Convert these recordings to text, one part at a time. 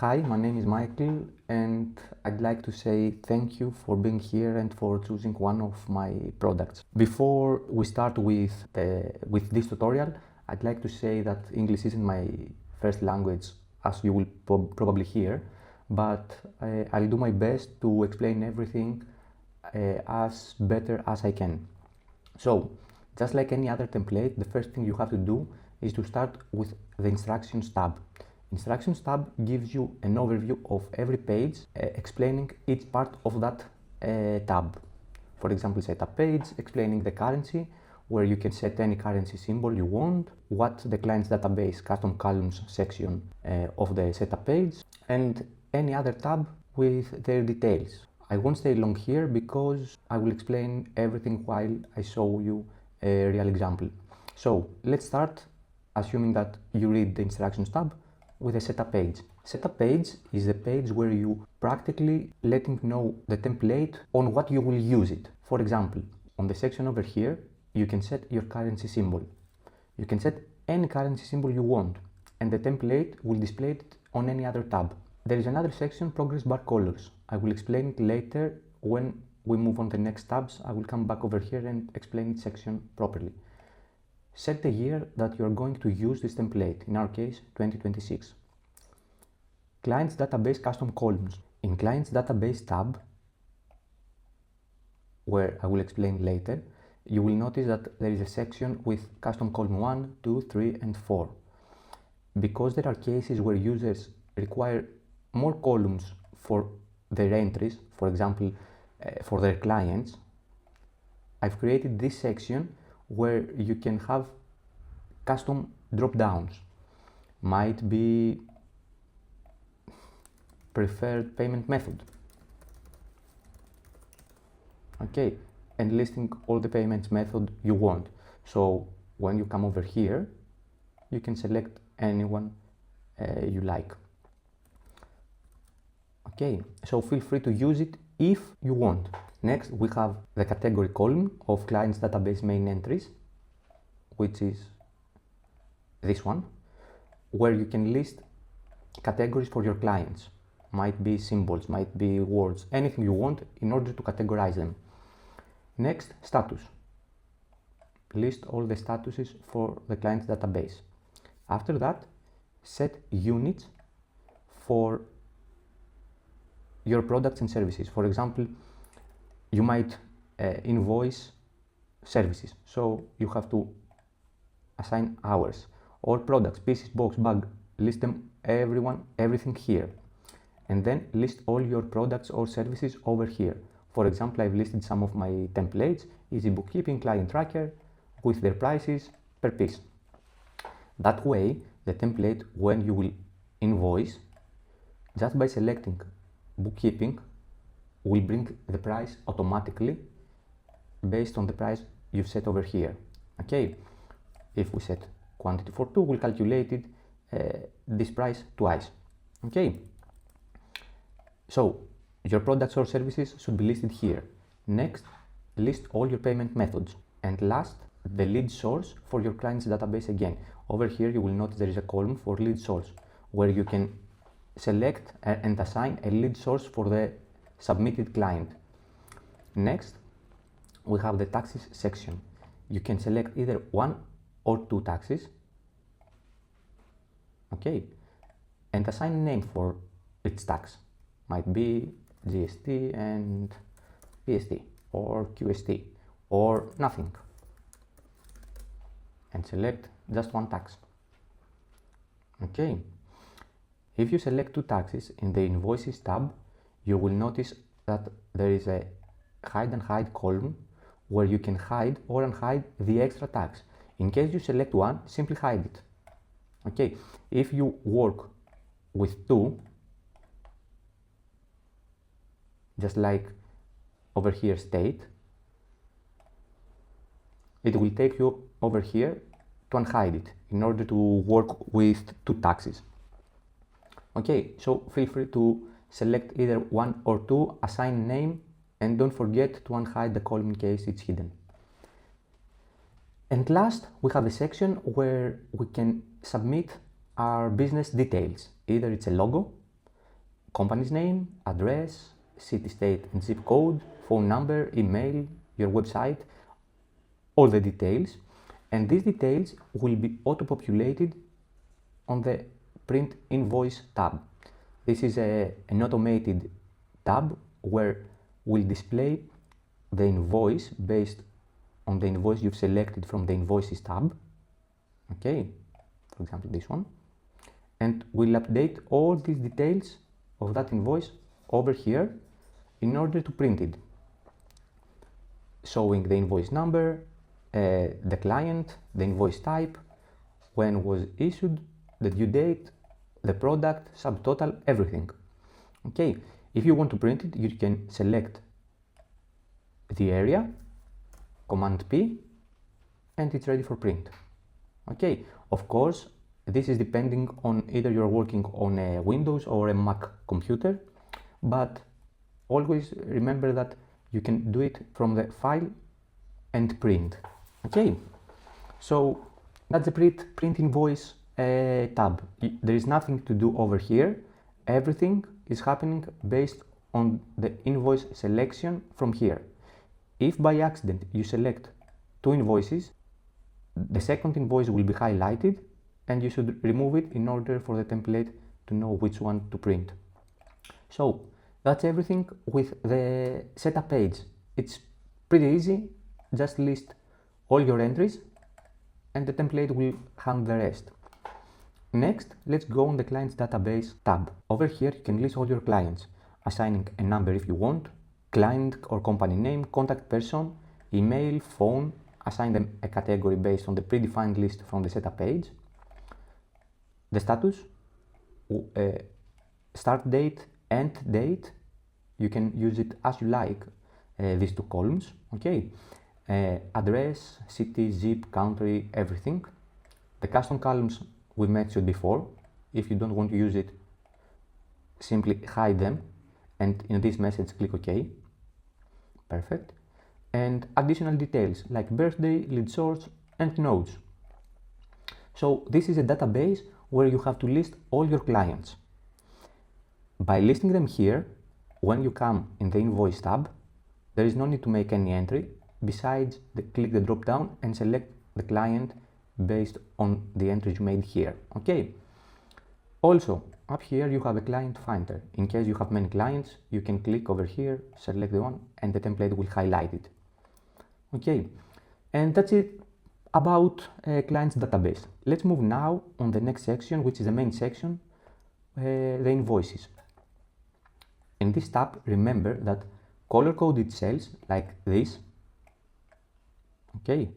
Hi, my name is Michael, and I'd like to say thank you for being here and for choosing one of my products. Before we start with this tutorial, I'd like to say that English isn't my first language, as you will probably hear, but I'll do my best to explain everything as better as I can. So, just like any other template, the first thing you have to do is to start with the Instructions tab. Instructions tab gives you an overview of every page explaining each part of that tab. For example, setup page explaining the currency, where you can set any currency symbol you want, what the client's database custom columns section of the setup page, and any other tab with their details. I won't stay long here because I will explain everything while I show you a real example. So let's start assuming that you read the Instructions tab with a setup page. Setup page is the page where you practically letting know the template on what you will use it. For example, on the section over here, you can set your currency symbol. You can set any currency symbol you want, and the template will display it on any other tab. There is another section, Progress Bar Colors. I will explain it later when we move on the next tabs. I will come back over here and explain each section properly. Set the year that you are going to use this template, in our case 2026. Client's Database Custom Columns. In Client's Database tab, where I will explain later, you will notice that there is a section with custom column 1, 2, 3 and 4. Because there are cases where users require more columns for their entries, for example, for their clients, I've created this section where you can have custom drop downs. Might be preferred payment method. Okay, and listing all the payments method you want. So when you come over here, you can select anyone you like. Okay, so feel free to use it if you want. Next, we have the category column of client's database main entries, which is this one, where you can list categories for your clients. Might be symbols, might be words, anything you want in order to categorize them. Next, status. List all the statuses for the client's database. After that, set units for your products and services. For example, you might invoice services, so you have to assign hours, or products, pieces, box, bag, list them everything here, and then list all your products or services over here. For example, I've listed some of my templates, easy bookkeeping, client tracker, with their prices per piece. That way, the template, when you will invoice, just by selecting bookkeeping, will bring the price automatically based on the price you've set over here. Okay, if we set quantity for 2, we'll calculate it this price twice. Okay, so your products or services should be listed here. Next, list all your payment methods, and last, the lead source for your client's database. Again, over here you will notice there is a column for lead source where you can select and assign a lead source for the submitted client. Next, we have the taxes section. You can select either 1 or 2 taxes, okay, and assign a name for each tax. Might be GST and PST, or QST, or nothing, and select just 1 tax. Okay, if you select 2 taxes in the Invoices tab, you will notice that there is a hide and hide column where you can hide or unhide the extra tax. In case you select 1, simply hide it. Okay, if you work with 2, just like over here state, it will take you over here to unhide it in order to work with 2 taxes. Okay, so feel free to select either 1 or 2, assign name, and don't forget to unhide the column in case it's hidden. And last, we have a section where we can submit our business details. Either it's a logo, company's name, address, city, state and zip code, phone number, email, your website, all the details. And these details will be auto-populated on the print invoice tab. This is an automated tab where we'll display the invoice based on the invoice you've selected from the invoices tab. Okay, for example, this one. And we'll update all these details of that invoice over here in order to print it, showing the invoice number, the client, the invoice type, when was issued, the due date, the product, subtotal, everything. Okay, if you want to print it, you can select the area, Command P, and it's ready for print. Okay, of course, this is depending on either you're working on a Windows or a Mac computer, but always remember that you can do it from the file and print. Okay, so that's the print invoice tab. There is nothing to do over here. Everything is happening based on the invoice selection from here. If by accident you select two invoices, the second invoice will be highlighted and you should remove it in order for the template to know which one to print. So that's everything with the setup page. It's pretty easy. Just list all your entries and the template will handle the rest. Next, let's go on the client's database tab. Over here you can list all your clients, assigning a number if you want, client or company name, contact person, email, phone, assign them a category based on the predefined list from the setup page. The status, start date, end date, you can use it as you like, these two columns, okay? Address, city, zip, country, everything. The custom columns we mentioned before. If you don't want to use it, simply hide them and in this message click OK. Perfect. And additional details like birthday, lead source and notes. So this is a database where you have to list all your clients. By listing them here, when you come in the invoice tab, there is no need to make any entry. Besides, click the drop down and select the client based on the entries you made here. Okay. Also, up here you have a client finder. In case you have many clients, you can click over here, select the one, and the template will highlight it. Okay. And that's it about client's database. Let's move now on the next section, which is the main section, the invoices. In this tab, remember that color-coded cells like this, okay,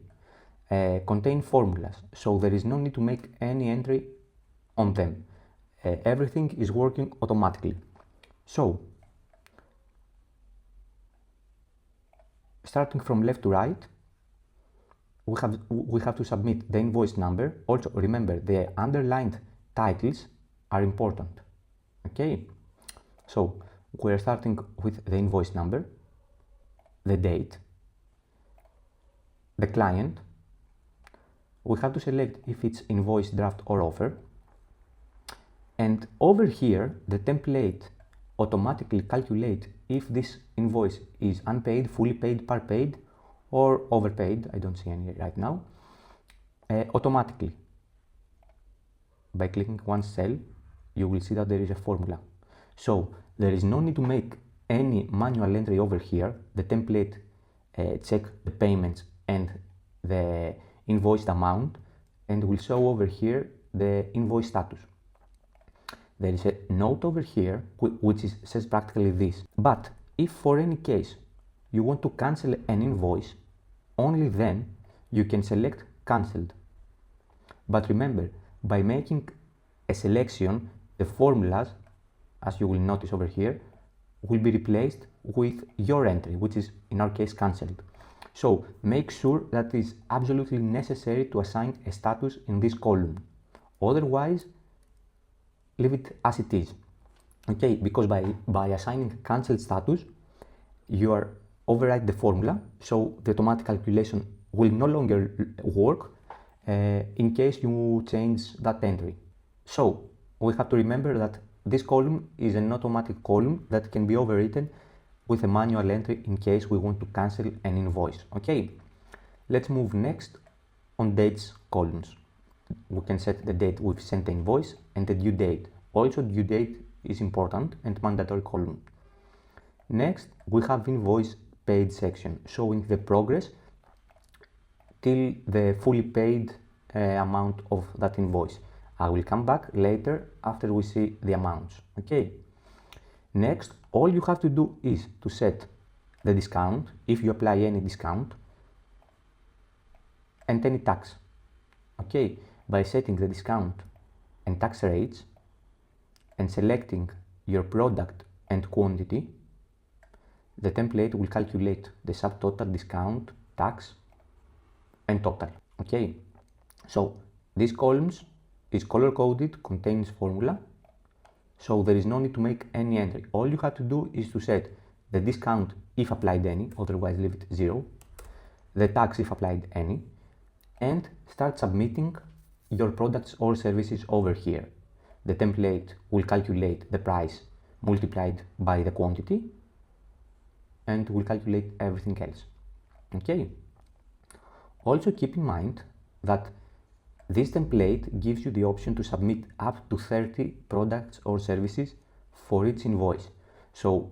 contain formulas, so there is no need to make any entry on them. Everything is working automatically. So, starting from left to right, we have to submit the invoice number. Also, remember the underlined titles are important. Okay, so we're starting with the invoice number, the date, the client. We have to select if it's invoice, draft or offer. And over here, the template automatically calculates if this invoice is unpaid, fully paid, part paid, or overpaid. I don't see any right now. Automatically, by clicking one cell, you will see that there is a formula. So there is no need to make any manual entry over here. The template check the payments and the invoiced amount and will show over here the invoice status. There is a note over here which says practically this. But if for any case you want to cancel an invoice, only then you can select cancelled. But remember, by making a selection, the formulas, as you will notice over here, will be replaced with your entry, which is in our case cancelled. So make sure that it is absolutely necessary to assign a status in this column. Otherwise, leave it as it is. Okay, because by assigning cancelled status, you are override the formula, so the automatic calculation will no longer work in case you change that entry. So we have to remember that this column is an automatic column that can be overwritten with a manual entry in case we want to cancel an invoice. Okay, let's move next on dates columns. We can set the date we've sent the invoice and the due date. Also, due date is important and mandatory column. Next, we have invoice paid section showing the progress till the fully paid amount of that invoice. I will come back later after we see the amounts. Okay. Next, all you have to do is to set the discount, if you apply any discount, and any tax. Okay, by setting the discount and tax rates and selecting your product and quantity, the template will calculate the subtotal, discount, tax, and total. Okay, so these columns is color coded, contains formula, so there is no need to make any entry. All you have to do is to set the discount if applied any, otherwise leave it 0, the tax if applied any, and start submitting your products or services over here. The template will calculate the price multiplied by the quantity and will calculate everything else. Okay. Also keep in mind that this template gives you the option to submit up to 30 products or services for each invoice. So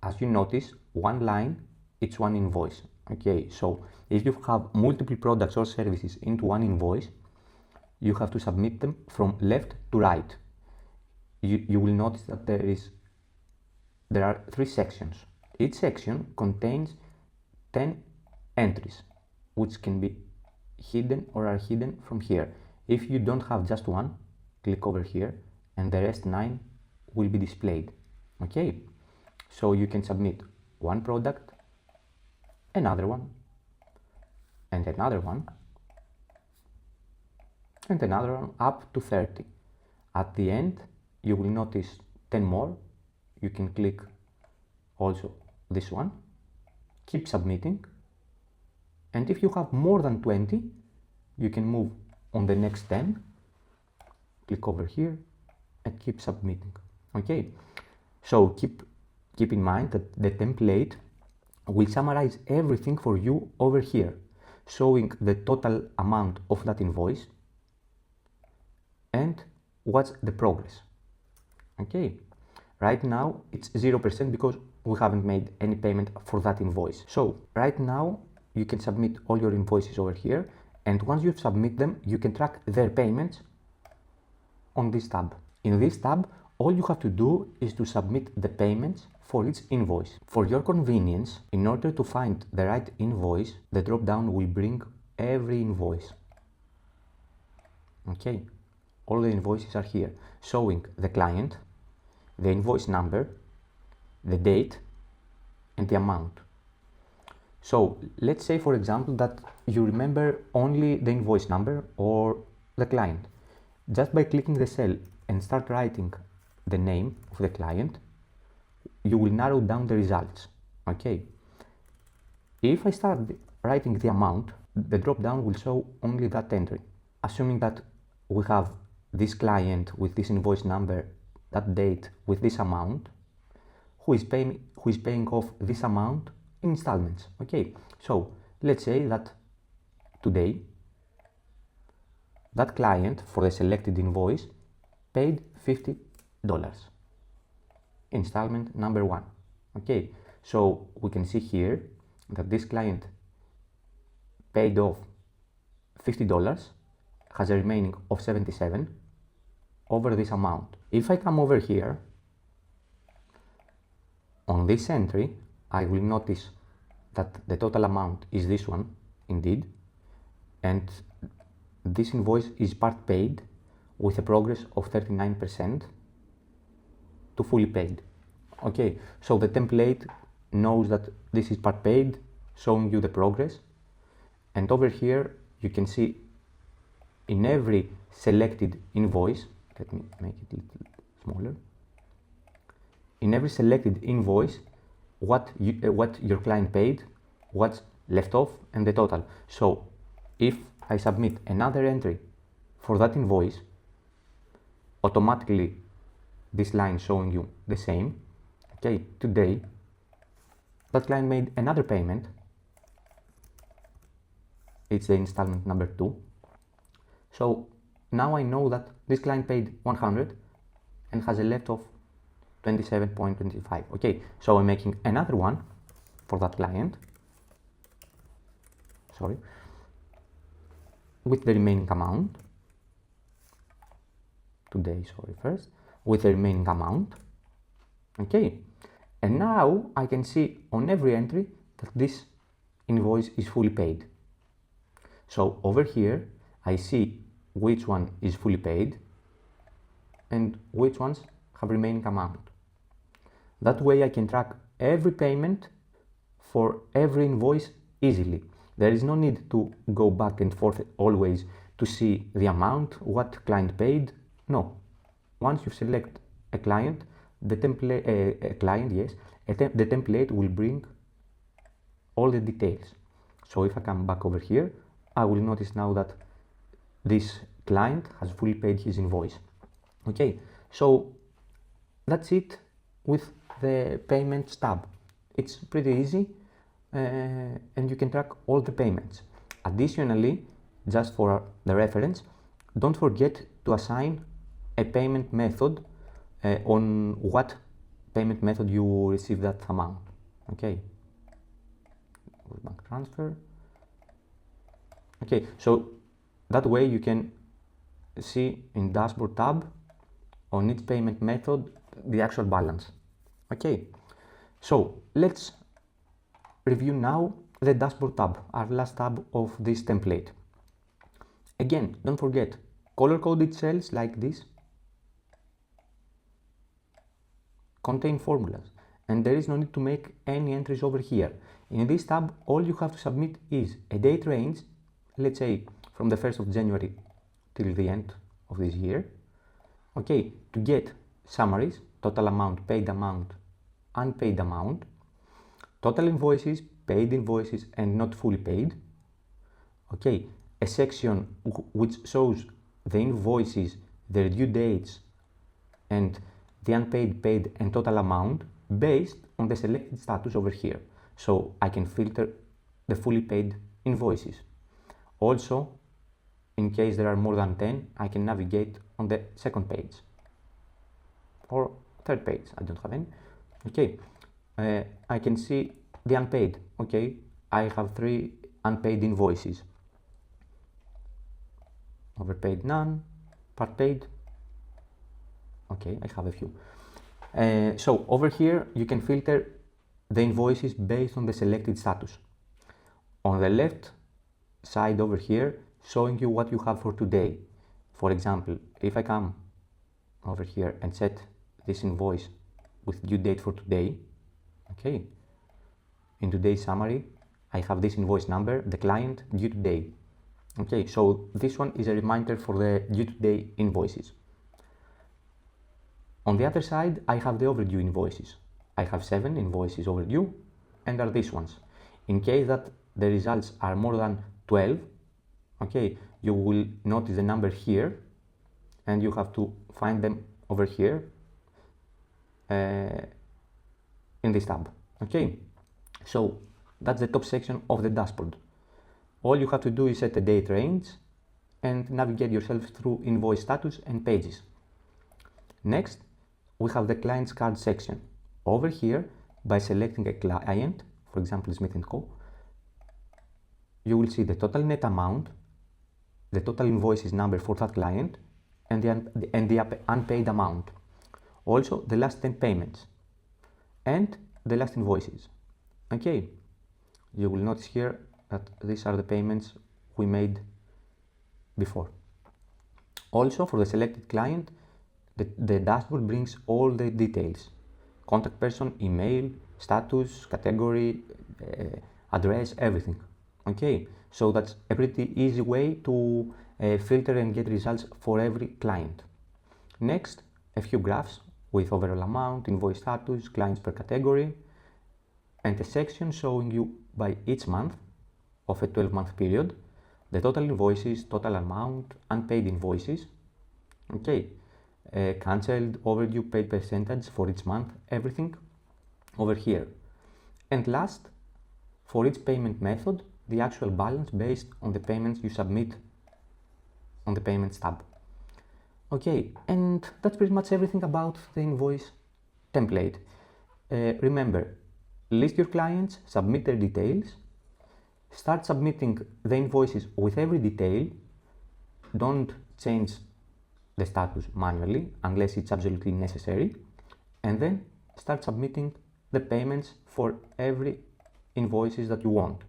as you notice, one line, it's one invoice. Okay, so if you have multiple products or services into one invoice, you have to submit them from left to right. You will notice that there are 3 sections. Each section contains 10 entries, which can be hidden or are hidden from here. If you don't have just one, click over here and the rest 9 will be displayed. Okay, so you can submit one product, another one, and another one, and another one, up to 30. At the end, you will notice 10 more. You can click also this one, keep submitting, and if you have more than 20, you can move on the next 10, click over here, and keep submitting. Okay, so keep in mind that the template will summarize everything for you over here, showing the total amount of that invoice and what's the progress. Okay, right now it's 0% because we haven't made any payment for that invoice. So right now you can submit all your invoices over here, and once you've submit them, you can track their payments on this tab. In this tab, all you have to do is to submit the payments for each invoice. For your convenience, in order to find the right invoice, the drop-down will bring every invoice. Okay, all the invoices are here, showing the client, the invoice number, the date, and the amount. So let's say, for example, that you remember only the invoice number or the client. Just by clicking the cell and start writing the name of the client, you will narrow down the results. Okay. If I start writing the amount, the drop-down will show only that entry. Assuming that we have this client with this invoice number, that date with this amount, who is paying off this amount in installments. Okay, so let's say that today that client for the selected invoice paid $50, installment number 1. Okay, so we can see here that this client paid off $50, has a remaining of 77 over this amount. If I come over here on this entry, I will notice that the total amount is this one indeed, and this invoice is part paid with a progress of 39% to fully paid. Okay, so the template knows that this is part paid, showing you the progress, and over here you can see in every selected invoice, let me make it a little smaller, in every selected invoice what your client paid, what's left off, and the total. So if I submit another entry for that invoice, automatically this line showing you the same. Okay, today that client made another payment. It's the installment number 2. So now I know that this client paid 100 and has a left of 27.25. Okay, so I'm making another one for that client. Sorry, with the remaining amount. Today, sorry, first with the remaining amount. Okay, and now I can see on every entry that this invoice is fully paid. So over here I see which one is fully paid and which ones have remaining amount. That way I can track every payment for every invoice easily. There is no need to go back and forth always to see the amount, what client paid. No, once you select a client, the template, the template will bring all the details. So if I come back over here, I will notice now that this client has fully paid his invoice. Okay, so that's it with the payments tab. It's pretty easy and you can track all the payments. Additionally, just for the reference, don't forget to assign a payment method on what payment method you receive that amount. Okay, bank transfer. Okay, so that way you can see in dashboard tab on each payment method the actual balance. Okay, so let's review now the dashboard tab, our last tab of this template. Again, don't forget, color coded cells like this contain formulas and there is no need to make any entries over here. In this tab, all you have to submit is a date range, let's say from the 1st of January till the end of this year. Okay, to get summaries, total amount, paid amount, unpaid amount, total invoices, paid invoices and not fully paid. Okay, a section which shows the invoices, their due dates and the unpaid, paid and total amount based on the selected status over here. So I can filter the fully paid invoices. Also, in case there are more than 10, I can navigate on the second page or third page. I don't have any. Okay, I can see the unpaid. Okay, I have 3 unpaid invoices. Overpaid none, part paid. Okay, I have a few. So over here you can filter the invoices based on the selected status. On the left side over here, showing you what you have for today. For example, if I come over here and set this invoice with due date for today, okay, in today's summary, I have this invoice number, the client, due today. Okay, so this one is a reminder for the due today invoices. On the other side, I have the overdue invoices. I have 7 invoices overdue and are these ones. In case that the results are more than 12, okay, you will notice the number here and you have to find them over here in this tab. Okay, so that's the top section of the dashboard. All you have to do is set a date range and navigate yourself through invoice status and pages. Next, we have the client's card section. Over here, by selecting a client, for example Smith & Co., you will see the total net amount, the total invoices number for that client, and the unpaid amount. Also, the last 10 payments and the last invoices. Okay, you will notice here that these are the payments we made before. Also, for the selected client, the dashboard brings all the details: contact person, email, status, category, address, everything. Okay, so that's a pretty easy way to filter and get results for every client. Next, a few graphs with overall amount, invoice status, clients per category, and a section showing you by each month of a 12-month period the total invoices, total amount, unpaid invoices. Okay, cancelled, overdue, paid percentage for each month, everything over here. And last, for each payment method, the actual balance based on the payments you submit on the payments tab. Okay, and that's pretty much everything about the invoice template. Remember, list your clients, submit their details, start submitting the invoices with every detail. Don't change the status manually unless it's absolutely necessary, and then start submitting the payments for every invoices that you want.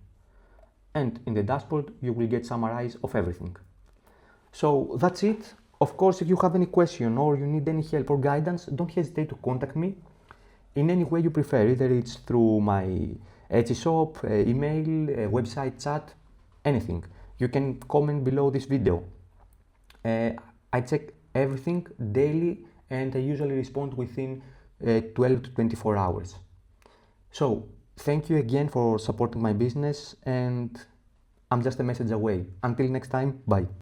And in the dashboard, you will get summarize of everything. So that's it. Of course, if you have any question or you need any help or guidance, don't hesitate to contact me in any way you prefer, either it's through my Etsy shop, email, website, chat, anything. You can comment below this video. I check everything daily and I usually respond within 12 to 24 hours. So, thank you again for supporting my business, and I'm just a message away. Until next time, bye.